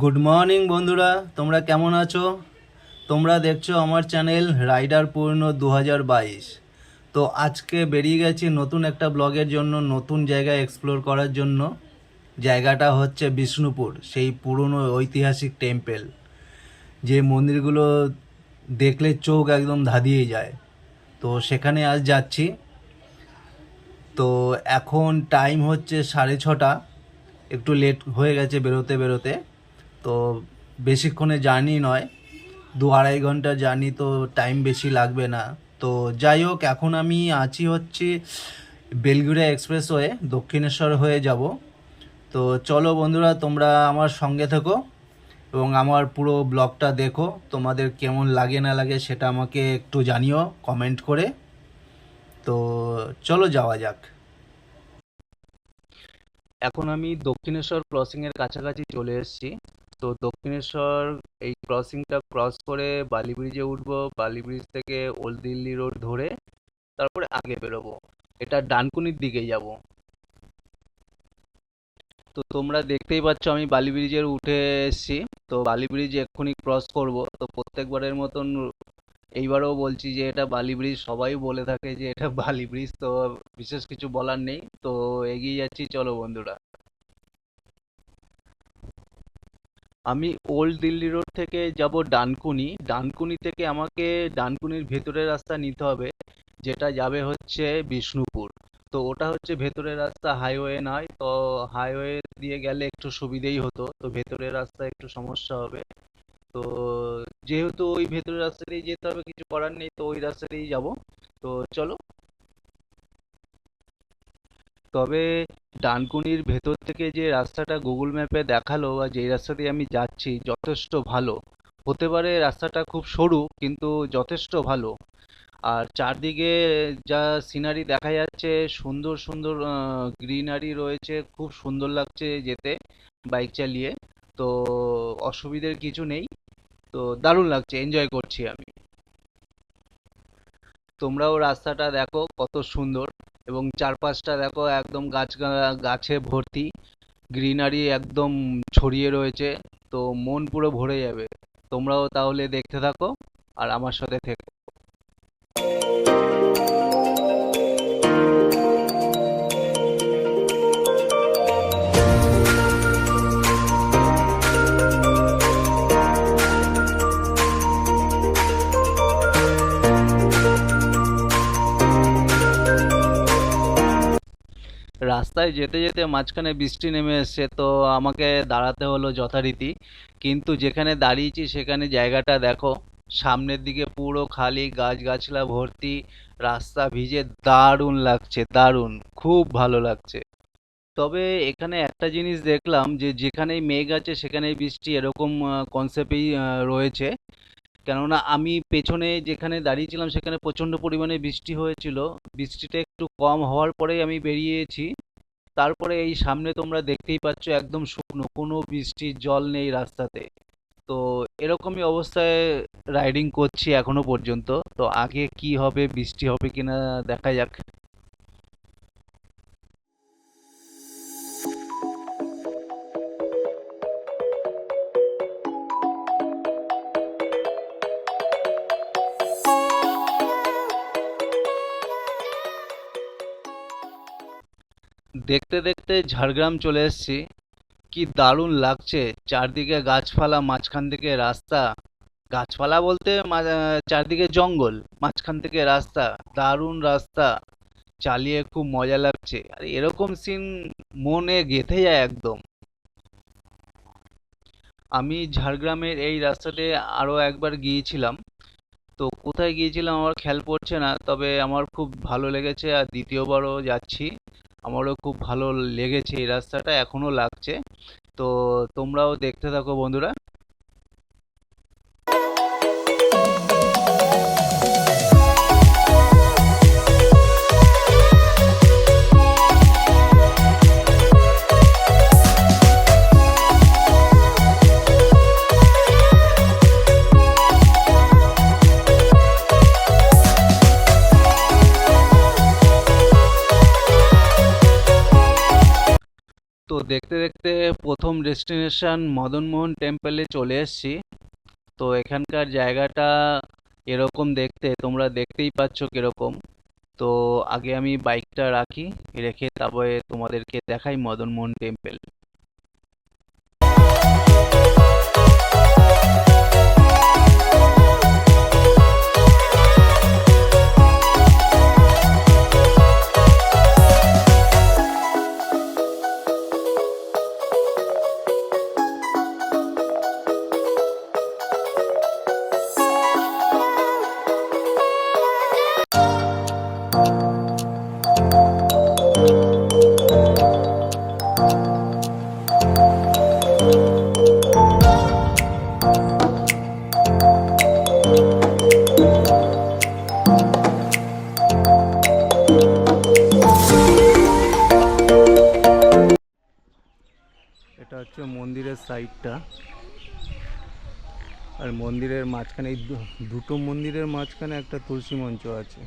Good morning বন্ধুরা, তোমরা কেমন আছো? তোমরা দেখছো আমার চ্যানেল রাইডার পূর্ণ 2022। তো আজকে বেরিয়ে গেছি নতুন একটা ব্লগের জন্য, নতুন জায়গা এক্সপ্লোর করার জন্য। জায়গাটা হচ্ছে বিষ্ণুপুর, সেই পুরনো ঐতিহাসিক টেম্পেল, যে মন্দিরগুলো দেখলে চোখ একদম ধাঁধিয়ে যায়। তো সেখানে আজ যাচ্ছি। তো এখন টাইম হচ্ছে 6:30। একটু লেট হয়ে গেছে বেরোতে বেরোতে। তো বেশিক্ষণে জার্নি নয়, 2-2.5 ঘন্টা জার্নি, তো টাইম বেশি লাগবে না। তো যাই হোক, এখন আমি আছি হচ্ছে বেলগুড়িয়া এক্সপ্রেসওয়ে, দক্ষিণেশ্বর হয়ে যাব। তো চলো বন্ধুরা, তোমরা আমার সঙ্গে থেকো এবং আমার পুরো ব্লগটা দেখো। তোমাদের কেমন লাগে না লাগে সেটা আমাকে একটু জানিও কমেন্ট করে। তো চলো যাওয়া যাক। এখন আমি দক্ষিণেশ্বর ক্রসিংয়ের কাছাকাছি চলে এসেছি। তো দক্ষিণেশ্বর এই ক্রসিংটা ক্রস করে বালি ব্রিজে উঠবো। বালি ব্রিজ থেকে ওল্ড দিল্লি রোড ধরে তারপরে আগে বেরোবো। এটা ডানকুনির দিকে যাব। তো তোমরা দেখতেই পাচ্ছ আমি বালি ব্রিজের উঠে এসেছি। তো বালি ব্রিজ এক্ষুনি ক্রস করব। তো প্রত্যেকবারের মতন এইবারও বলছি যে এটা বালি ব্রিজ। সবাই বলে থাকে যে এটা বালি ব্রিজ, তো বিশেষ কিছু বলার নেই। তো এগিয়ে যাচ্ছি, চলো বন্ধুরা। আমি ওল্ড দিল্লি রোড থেকে যাব ডানকুনি। ডানকুনি থেকে আমাকে ডানকুনির ভেতরের রাস্তা নিতে হবে, যেটা যাবে হচ্ছে বিষ্ণুপুর। তো ওটা হচ্ছে ভেতরের রাস্তা, হাইওয়ে নয়। তো হাইওয়ে দিয়ে গেলে একটু সুবিধেই হতো, তো ভেতরের রাস্তা একটু সমস্যা হবে। তো যেহেতু ওই ভেতরের রাস্তা দিয়ে যেতে হবে, কিছু করার নেই, তো ওই রাস্তা দিয়েই যাব। তো চলো। তবে ডানকুনির ভেতর থেকে যে রাস্তাটা গুগল ম্যাপে দেখালো বা যেই রাস্তা দিয়ে আমি যাচ্ছি, যথেষ্ট ভালো। হতে পারে রাস্তাটা খুব সরু, কিন্তু যথেষ্ট ভালো। আর চারদিকে যা সিনারি দেখা যাচ্ছে, সুন্দর সুন্দর গ্রিনারি রয়েছে, খুব সুন্দর লাগছে যেতে বাইক চালিয়ে। তো অসুবিধের কিছু নেই। তো দারুণ লাগছে, এনজয় করছি আমি। তোমরাও রাস্তাটা দেখো কত সুন্দর, এবং চারপাশটা দেখো একদম গাছে ভর্তি, গ্রিনারি একদম ছড়িয়ে রয়েছে। তো মন পুরো ভরে যাবে। তোমরাও তাহলে দেখতে থাকো আর আমার সাথে থেকো। রাস্তায় যেতে যেতে মাঝখানে বৃষ্টি নেমে এসেছে, তো আমাকে দাঁড়াতে হলো যথারীতি। কিন্তু যেখানে দাঁড়িয়েছি সেখানে জায়গাটা দেখো, সামনের দিকে পুরো খালি, গাছগাছলা ভর্তি, রাস্তা ভিজে, দারুণ লাগছে, দারুণ, খুব ভালো লাগছে। তবে এখানে একটা জিনিস দেখলাম, যে যেখানেই মেঘ আছে সেখানেই বৃষ্টি, এরকম কনসেপ্টেই রয়েছে। কেননা আমি পেছনে যেখানে দাঁড়িয়েছিলাম সেখানে প্রচণ্ড পরিমাণে বৃষ্টি হয়েছিল। বৃষ্টিটা একটু কম হওয়ার পরেই আমি বেরিয়েছি। তারপরে এই সামনে তোমরা দেখতেই পাচ্ছ একদম শুকনো, কোনো বৃষ্টির জল নেই রাস্তাতে। তো এরকমই অবস্থায় রাইডিং করছি এখনো পর্যন্ত। তো আগে কি হবে, বৃষ্টি হবে কিনা দেখা যাক। দেখতে দেখতে ঝাড়গ্রাম চলে এসেছি। কি দারুণ লাগছে, চারদিকে গাছপালা, মাঝখান থেকে রাস্তা। গাছপালা বলতে চারদিকে জঙ্গল, মাঝখান থেকে রাস্তা, দারুণ রাস্তা। চালিয়ে খুব মজা লাগছে, আর এরকম সিন মনে গেঁথে যায় একদম। আমি ঝাড়গ্রামের এই রাস্তাতে আরো একবার গিয়েছিলাম। তো কোথায় গিয়েছিলাম আমার খেয়াল পড়ছে না, তবে আমার খুব ভালো লেগেছে, আর দ্বিতীয়বারও যাচ্ছি। আমারও খুব ভালো লেগেছে, এই রাস্তাটা এখনো লাগছে। তো তোমরাও দেখতে থাকো বন্ধুরা। তো দেখতে দেখতে প্রথম ডেস্টিনেশন মদনমোহন টেম্পলে চলে এসেছি। তো এখানকার জায়গাটা এরকম দেখতে, তোমরা দেখতেই পাচ্ছ কিরকম। তো আগে আমি বাইকটা রাখি, রেখে তারপরে তোমাদেরকে দেখাই মদনমোহন টেম্পল। এটা হচ্ছে মন্দিরের সাইডটা, আর মন্দিরের মাঝখানে এই দুটো মন্দিরের মাঝখানে একটা তুলসী মঞ্চ আছে।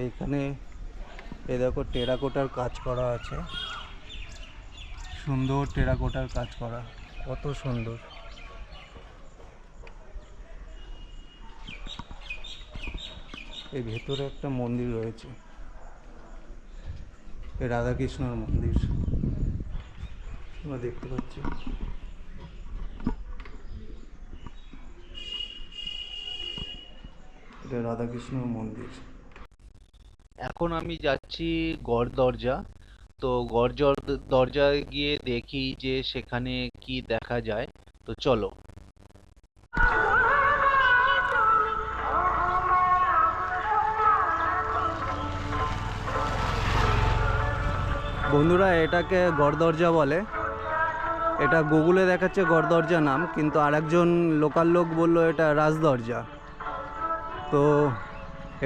এখানে এ দেখো টেরাকোটার কাজ করা আছে, সুন্দর টেরাকোটার কাজ করা, কত সুন্দর। এই ভেতরে একটা মন্দির রয়েছে, রাধাকৃষ্ণর মন্দির তোমরা দেখতে পাচ্ছ। এটা রাধাকৃষ্ণর মন্দির। এখন আমি যাচ্ছি গড় দরজা। তো গড় দরজায় গিয়ে দেখি যে সেখানে কি দেখা যায়। তো চলো। বন্ধুরা, এটাকে গড় দরজা বলে। এটা গুগলে দেখাচ্ছে গড় দরজা নাম, কিন্তু আরেকজন লোকাল লোক বললো এটা রাজদরজা। তো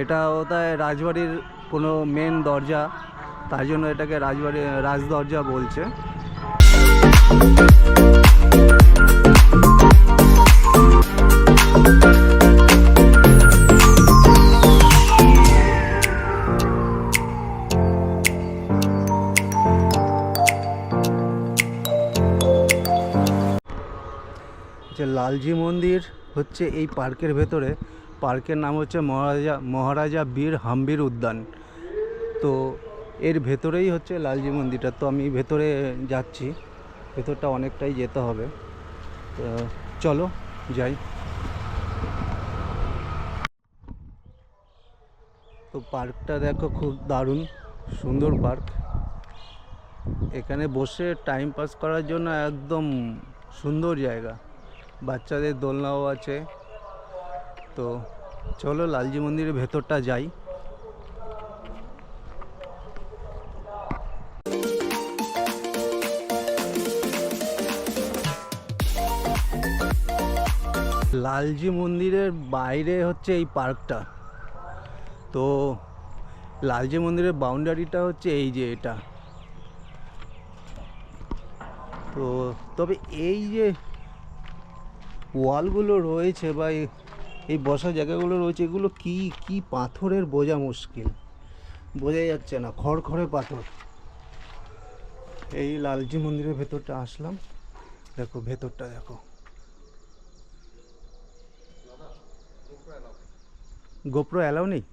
এটা ওটায় রাজবাড়ির কোনো মেন দরজা, তার জন্য এটাকে রাজদরজা বলছে। যে লালজি মন্দির হচ্ছে এই পার্কের ভেতরে। পার্কের নাম হচ্ছে মহারাজা বীর হাম্বির উদ্যান। তো এর ভেতরেই হচ্ছে লালজি মন্দিরটা। তো আমি ভেতরে যাচ্ছি, ভেতরটা অনেকটাই যেতে হবে। তো চলো যাই। তো পার্কটা দেখো, খুব দারুণ সুন্দর পার্ক। এখানে বসে টাইম পাস করার জন্য একদম সুন্দর জায়গা। বাচ্চাদের দোলনাও আছে। তো চলো লালজি মন্দিরের ভেতরটা যাই। লালজি মন্দিরের বাইরে হচ্ছে এই পার্কটা। তো লালজি মন্দিরের বাউন্ডারিটা হচ্ছে এই যে এটা। তো তবে এই যে ওয়ালগুলো রয়েছে বা এই বসার জায়গাগুলো রয়েছে, এগুলো কি কি পাথরের বোঝা মুশকিল, বোঝা যাচ্ছে না, খড়খড়ে পাথর। এই লালজি মন্দিরের ভেতরটা আসলাম, দেখো ভেতরটা দেখো। গোপ্রো অ্যালাউ নেই।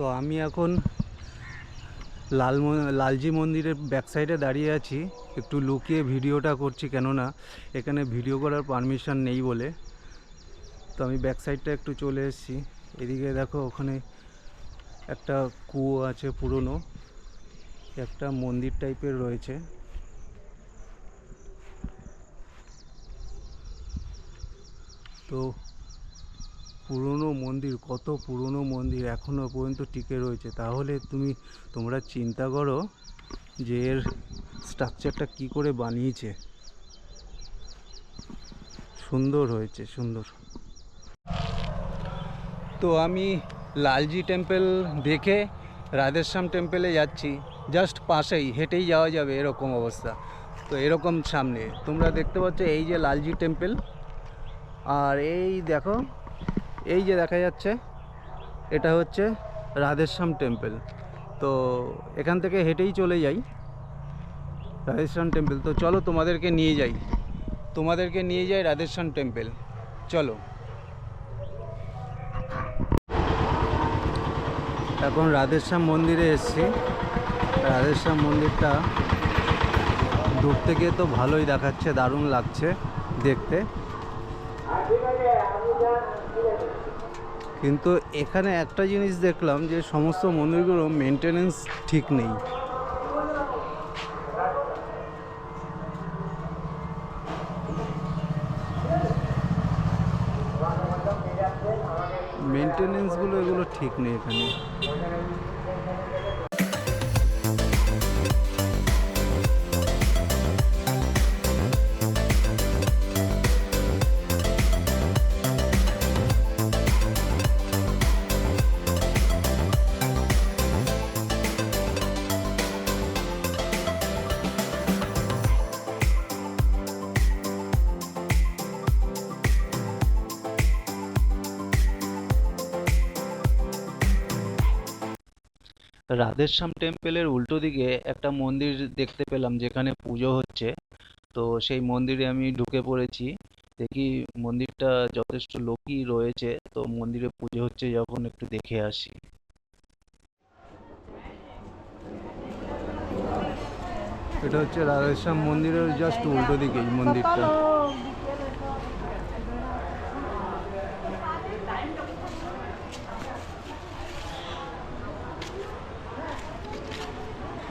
তো আমি এখন লালজি মন্দিরের ব্যাক সাইডে দাঁড়িয়ে আছি, একটু লুকিয়ে ভিডিওটা করছি, কেননা এখানে ভিডিও করার পারমিশন নেই বলে। তো আমি ব্যাক সাইডটা একটু চলে এসেছি। এদিকে দেখো, ওখানে একটা কুয়ো আছে পুরনো, একটা মন্দির টাইপের রয়েছে। তো পুরনো মন্দির, কত পুরনো মন্দির এখনো পর্যন্ত টিকে রয়েছে। তাহলে তোমরা চিন্তা করো যে এর স্ট্রাকচারটা কি করে বানিয়েছে। সুন্দর হয়েছে, সুন্দর। তো আমি লালজি টেম্পল দেখে রাধেশ্যাম টেম্পলে যাচ্ছি, জাস্ট পাশেই, হেঁটেই যাওয়া যাবে এরকম অবস্থা। তো এরকম সামনে তোমরা দেখতে পাচ্ছ এই যে লালজি টেম্পল, আর এই দেখো, এই যে দেখা যাচ্ছে এটা হচ্ছে রাধেশ্যাম টেম্পল। তো এখান থেকে হেঁটেই চলে যাই রাধেশ্যাম টেম্পল। তো চলো তোমাদেরকে নিয়ে যাই রাধেশ্যাম টেম্পল, চলো। এখন রাধেশ্যাম মন্দিরে এসেছি। রাধেশ্যাম মন্দিরটা দূর থেকে তো ভালোই দেখাচ্ছে, দারুণ লাগছে দেখতে, কিন্তু এখানে একটা জিনিস দেখলাম যে সমস্ত মন্দিরগুলো মেনটেনেন্স ঠিক নেই। মেনটেনেন্সগুলো এগুলো ঠিক নেই এখানে। রাধেশ্যাম টেম্পলের উল্টো দিকে একটা মন্দির দেখতে পেলাম যেখানে পুজো হচ্ছে। তো সেই মন্দিরে আমি ঢুকে পড়েছি। দেখি মন্দিরটা যথেষ্ট লোকই রয়েছে, তো মন্দিরে পুজো হচ্ছে যখন একটু দেখে আসি। এটা হচ্ছে রাধেশ্যাম মন্দিরের জাস্ট উল্টো দিকে এই মন্দিরটা।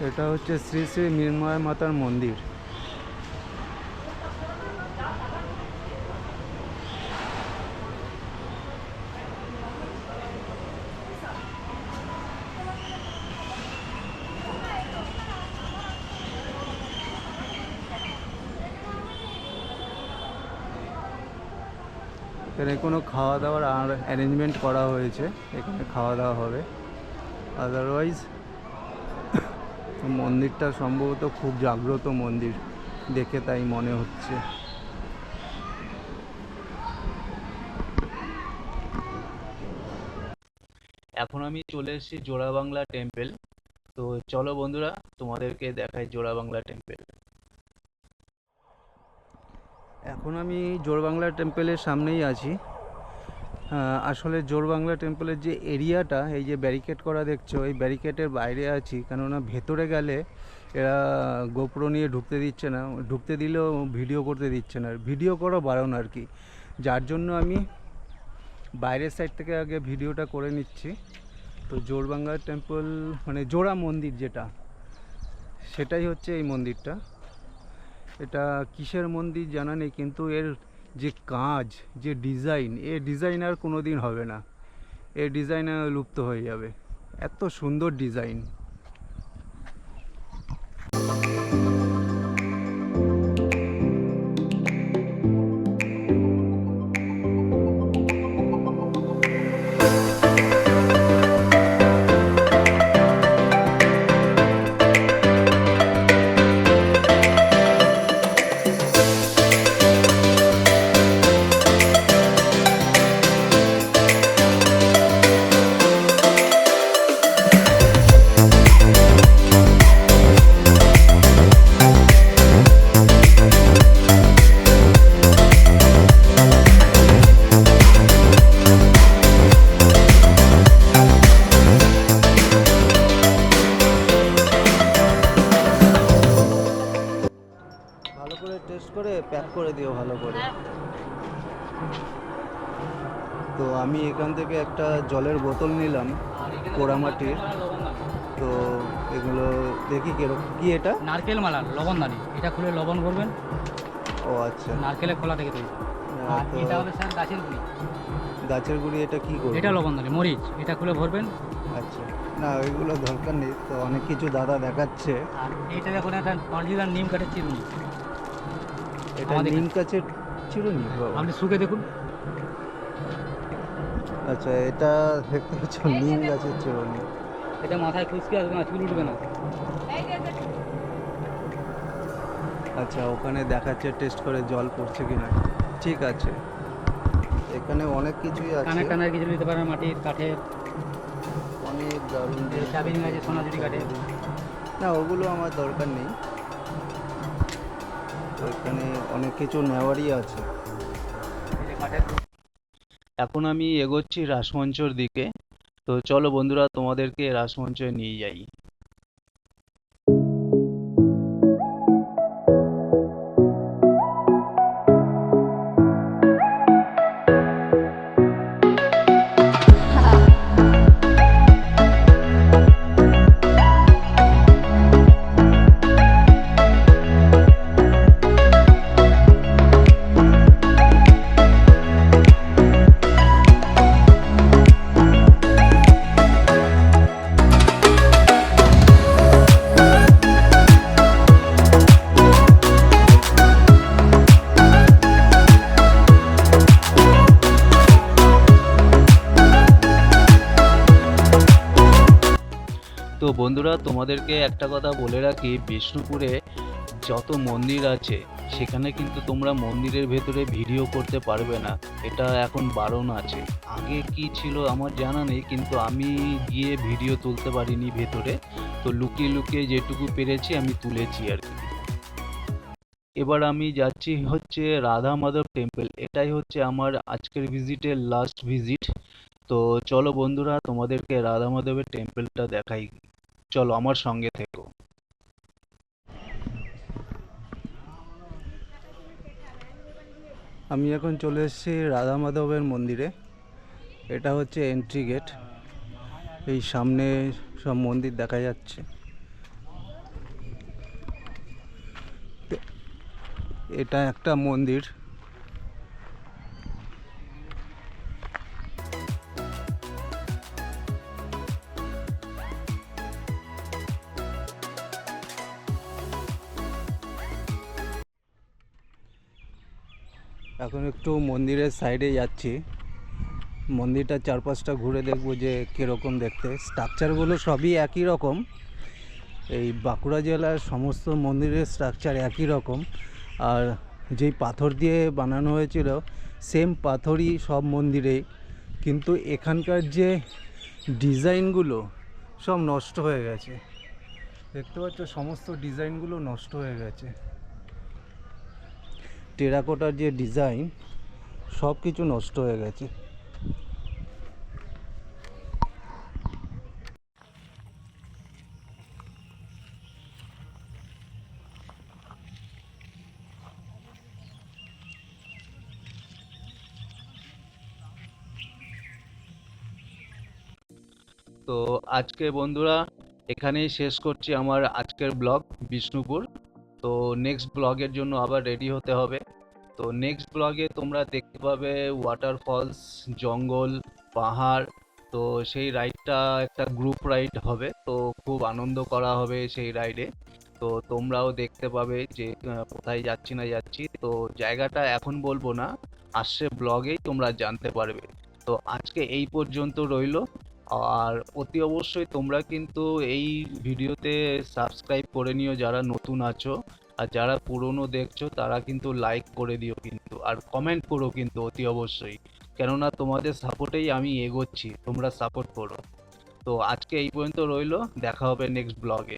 এটা হচ্ছে শ্রী শ্রী মৃন্ময় মাতার মন্দির। এখানে কোনো খাওয়া দাওয়ার অ্যারেঞ্জমেন্ট করা হয়েছে, এখানে খাওয়া দাওয়া হবে। আদারওয়াইজ মন্দিরটা সম্ভবত খুব জাগ্রত মন্দির, দেখে তাই মনে হচ্ছে। এখন আমি চলে এসেছি জোড়াবাংলা টেম্পল। তো চলো বন্ধুরা, তোমাদেরকে দেখাই জোড়াবাংলা টেম্পল। এখন আমি জোড়বাংলা টেম্পলের সামনেই আছি। আসলে জোড়বাংলা টেম্পলের যে এরিয়াটা, এই যে ব্যারিকেড করা দেখছো, এই ব্যারিকেডের বাইরে আছি, কেননা ভেতরে গেলে এরা গোপ্রো নিয়ে ঢুকতে দিচ্ছে না, ঢুকতে দিলেও ভিডিও করতে দিচ্ছে না, ভিডিও করা বারণ আর কি। যার জন্য আমি বাইরের সাইড থেকে আগে ভিডিওটা করে নিচ্ছি। তো জোড়বাংলা টেম্পল মানে জোড়া মন্দির যেটা, সেটাই হচ্ছে এই মন্দিরটা। এটা কিসের মন্দির জানা নেই, কিন্তু এর যে কাজ, যে ডিজাইন, এ ডিজাইন আর কোনো দিন হবে না, এ ডিজাইন লুপ্ত হয়ে যাবে, এত সুন্দর ডিজাইন। তো আমি এখান থেকে একটা জলের বোতল নিলাম পোড়ামাটির। তো এগুলো দেখি কিরকম, কি এটা? নারকেল মালার লবণদানি, এটা খুলে লবণ ভরবেন। ও আচ্ছা। নারকেলের খোলা থেকে তৈরি। আর তো এটা হলো স্যার গাছের গুঁড়ি, গাছের গুঁড়ি, এটা কি করবো? এটা লবণদানি। মরিচ, এটা খুলে ভরবেন। আচ্ছা, না ওইগুলো দরকার নেই। তো অনেক কিছু দাদা দেখাচ্ছে। আর এইটা দেখুন একটা অরিজিনাল নিম কাঠের চিরুনি। এটা আমাদের নিম গাছের চিরুনি বাবা। আপনি শুকে দেখুন। আচ্ছা, এটা দেখতে পাচ্ছ নিম গাছের চিরুনি। এটা মাথায় খুশকি আসবে না, চুল উঠবে না। আচ্ছা, ওখানে দেখাচ্ছে টেস্ট করে জল পড়ছে কিনা। ঠিক আছে, এখানে অনেক কিছুই আছে। কানের টানের কিছু নিতে পারেন, মাটির কাঠের। অনেক দারুণ এই চাবি নিয়ে আছে সোনাঝুরি কাঠের। না, ওগুলো আমার দরকার নেই। ওইখানে অনেক কিছু নেওয়ারই আছে। এই যে কাঠের। এখন আমি এগোচ্ছি রাসমঞ্চর দিকে। তো চলো বন্ধুরা, তোমাদেরকে রাসমঞ্চে নিয়ে যাই। তো বন্ধুরা, তোমাদেরকে একটা কথা বলে রাখি, বিষ্ণুপুরে যত মন্দির আছে সেখানে কিন্তু তোমরা মন্দিরের ভেতরে ভিডিও করতে পারবে না। এটা এখন বারণ আছে। আগে কি ছিল আমার জানা নেই, কিন্তু আমি গিয়ে ভিডিও তুলতে পারিনি ভেতরে। তো লুকিয়ে লুকিয়ে যেটুকু পেরেছি আমি তুলেছি আর কি। এবার আমি যাচ্ছি হচ্ছে রাধা মাধব টেম্পল। এটাই হচ্ছে আমার আজকের ভিজিটের লাস্ট ভিজিট। তো চলো বন্ধুরা, তোমাদেরকে রাধা মাধবের টেম্পলটা দেখাই। চলো আমার সঙ্গে থেকো। আমি এখন চলে এসেছি রাধা মাধবের মন্দিরে। এটা হচ্ছে এন্ট্রি গেট। এই সামনে সব মন্দির দেখা যাচ্ছে। এটা একটা মন্দির। এখন একটু মন্দিরের সাইডে যাচ্ছি। মন্দিরটা চারপাশটা ঘুরে দেখবো যে কীরকম দেখতে। স্ট্রাকচারগুলো সবই একই রকম। এই বাঁকুড়া জেলার সমস্ত মন্দিরের স্ট্রাকচার একই রকম। আর যেই পাথর দিয়ে বানানো হয়েছিল সেম পাথরই সব মন্দিরেই। কিন্তু এখানকার যে ডিজাইনগুলো সব নষ্ট হয়ে গেছে। দেখতে পাচ্ছ, সমস্ত ডিজাইনগুলো নষ্ট হয়ে গেছে। টেরাকোটার যে ডিজাইন সব কিছু নষ্ট হয়ে গেছে। তো আজকে বন্ধুরা এখানেই শেষ করছি আমার আজকের ব্লগ বিষ্ণুপুর। তো নেক্সট ব্লগের জন্য আবার রেডি হতে হবে। তো নেক্সট ব্লগে তোমরা দেখতে পাবে ওয়াটারফলস, জঙ্গল, পাহাড়। তো সেই রাইডটা একটা গ্রুপ রাইড হবে। তো খুব আনন্দ করা হবে সেই রাইডে। তো তোমরাও দেখতে পাবে যে কোথায় যাচ্ছি না যাচ্ছি। তো জায়গাটা এখন বলবো না, আসছে ব্লগেই তোমরা জানতে পারবে। তো আজকে এই পর্যন্ত রইলো। আর অতি অবশ্যই তোমরা কিন্তু এই ভিডিওতে সাবস্ক্রাইব করে নিও যারা নতুন আছো। আর যারা পুরনো দেখছো তারা কিন্তু লাইক করে দিও কিন্তু, আর কমেন্ট করো কিন্তু অতি অবশ্যই। কেননা তোমাদের সাপোর্টেই আমি এগোচ্ছি, তোমরা সাপোর্ট করো। তো আজকে এই পর্যন্ত রইলো, দেখা হবে নেক্সট ব্লগে।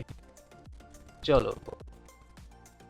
চলো।